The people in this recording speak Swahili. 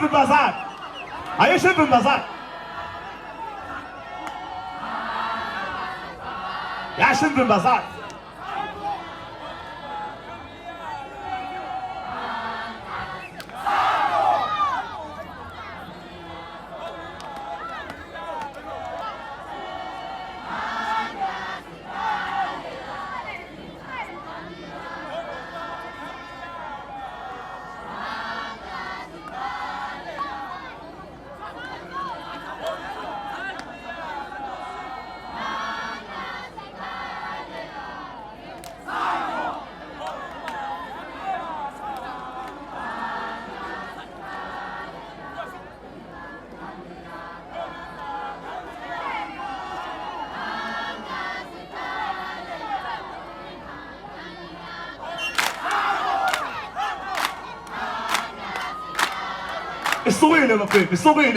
Shibun Bazaar. Are you Shibun Bazaar? Ya Shibun Bazaar. الصوينة ما فيه الصوينة